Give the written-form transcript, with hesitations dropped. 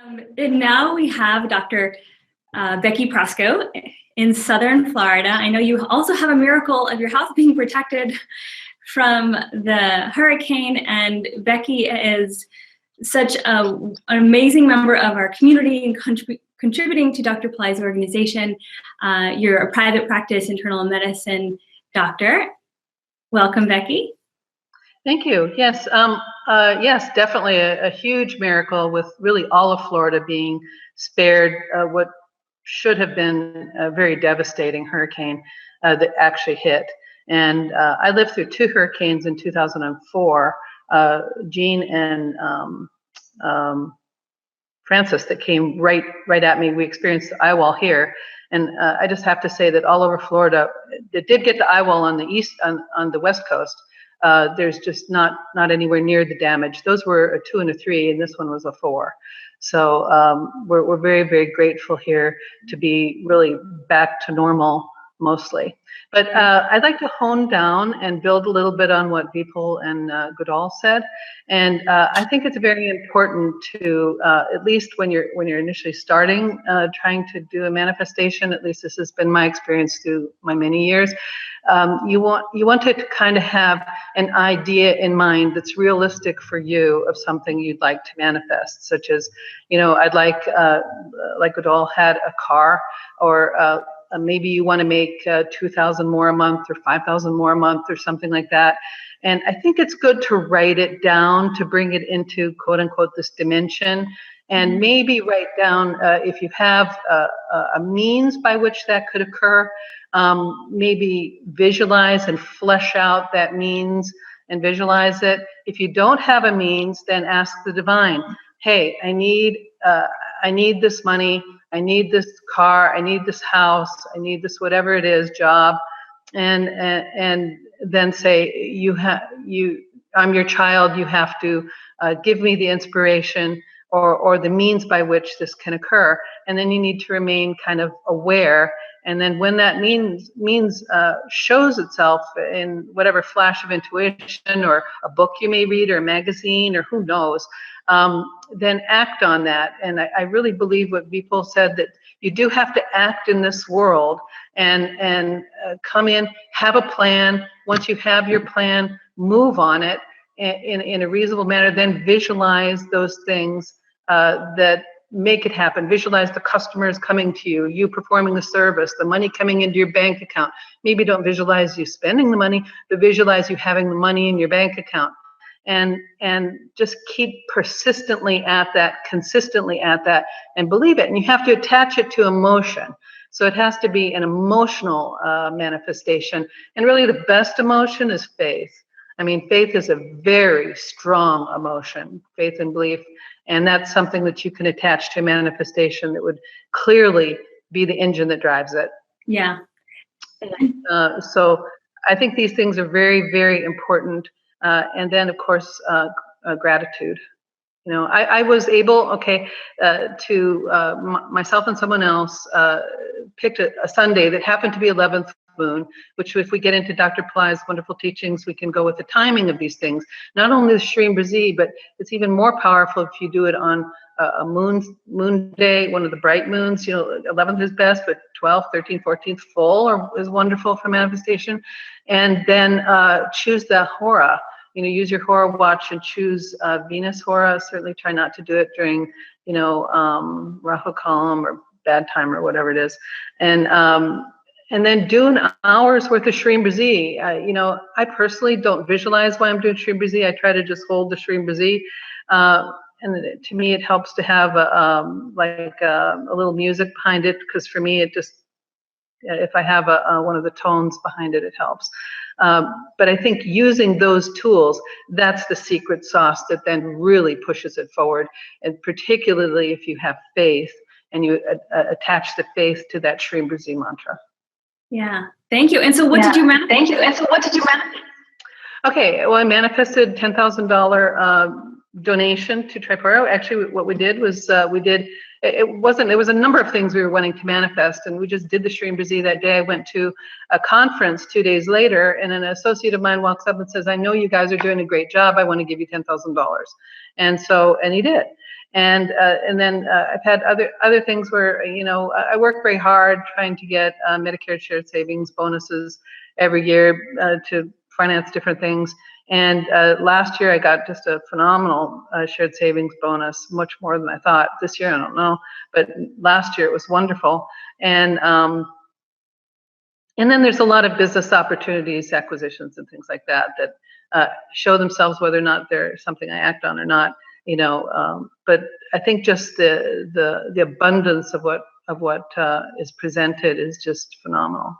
And now we have Dr. Becky Prostko in Southern Florida. I know you also have a miracle of your house being protected from the hurricane, and Becky is such an amazing member of our community and contributing to Dr. Pillai's organization. You're a private practice internal medicine doctor. Welcome, Becky. Thank you. Yes, yes, definitely a huge miracle with really all of Florida being spared what should have been a very devastating hurricane that actually hit. And I lived through 2 hurricanes in 2004, Gina and Francis, that came right at me. We experienced the eye wall here. And I just have to say that all over Florida, it did get the eye wall on the on the west coast. There's just not anywhere near the damage. Those were a 2 and a 3, and this one was a 4. So we're very, very grateful here to be really back to normal mostly. But I'd like to hone down and build a little bit on what Vipul and Goodall said. And I think it's very important to, at least when you're initially starting trying to do a manifestation, at least this has been my experience through my many years, you want to kind of have an idea in mind that's realistic for you of something you'd like to manifest, such as, you know, I'd like Goodall had a car, or maybe you want to make 2,000 more a month or 5,000 more a month or something like that. And I think it's good to write it down to bring it into quote unquote this dimension, and maybe write down if you have a means by which that could occur, maybe visualize and flesh out that means and visualize it. If you don't have a means, then ask the divine, hey, I need this money, I need this car, I need this house, I need this whatever it is, job, and then say, I'm your child, you have to give me the inspiration or the means by which this can occur. And then you need to remain kind of aware. And then when that means shows itself in whatever flash of intuition or a book you may read or a magazine or who knows, then act on that. And I really believe what Vipul said, that you do have to act in this world and come in, have a plan. Once you have your plan, move on it in a reasonable manner, then visualize those things that make it happen. Visualize the customers coming to you, you performing the service, the money coming into your bank account. Maybe don't visualize you spending the money, but visualize you having the money in your bank account. And just keep persistently at that, consistently at that, and believe it. And you have to attach it to emotion. So it has to be an emotional manifestation. And really the best emotion is faith. I mean, faith is a very strong emotion, faith and belief. And that's something that you can attach to a manifestation that would clearly be the engine that drives it. Yeah. So I think these things are very, very important. And then, of course, gratitude. You know, I was able, myself and someone else picked a Sunday that happened to be 11th moon, which if we get into Dr. Pillai's wonderful teachings, we can go with the timing of these things. Not only the Shreem Brzee, but it's even more powerful if you do it on a moon day, one of the bright moons. You know, 11th is best, but 12th, 13th, 14th full is wonderful for manifestation. And then choose the hora. You know, use your hora watch and choose Venus Horas. Certainly try not to do it during, you know, Rahu column or bad time or whatever it is. And then do an hour's worth of Shreem Brzee. You know, I personally don't visualize why I'm doing Shreem Brzee. I try to just hold the Shreem Brzee. And to me, it helps to have a little music behind it, because for me, it just, if I have one of the tones behind it, it helps. But I think using those tools, that's the secret sauce that then really pushes it forward. And particularly if you have faith and you attach the faith to that Shreem Brzee mantra. Yeah, thank you. And so what did you manifest? Thank you. And so what did you manifest? Okay, well, I manifested $10,000 donation to Tripura. Actually, what we did was it was a number of things we were wanting to manifest, and we just did the Shreem Brzee that day. I went to a conference 2 days later, and an associate of mine walks up and says, I know you guys are doing a great job. I want to give you $10,000. And he did. And then I've had other things where, I work very hard trying to get Medicare shared savings bonuses every year to finance different things. And last year I got just a phenomenal shared savings bonus, much more than I thought. This year I don't know, but last year it was wonderful. And then there's a lot of business opportunities, acquisitions, and things like that show themselves whether or not they're something I act on or not. But I think just the abundance of what is presented is just phenomenal.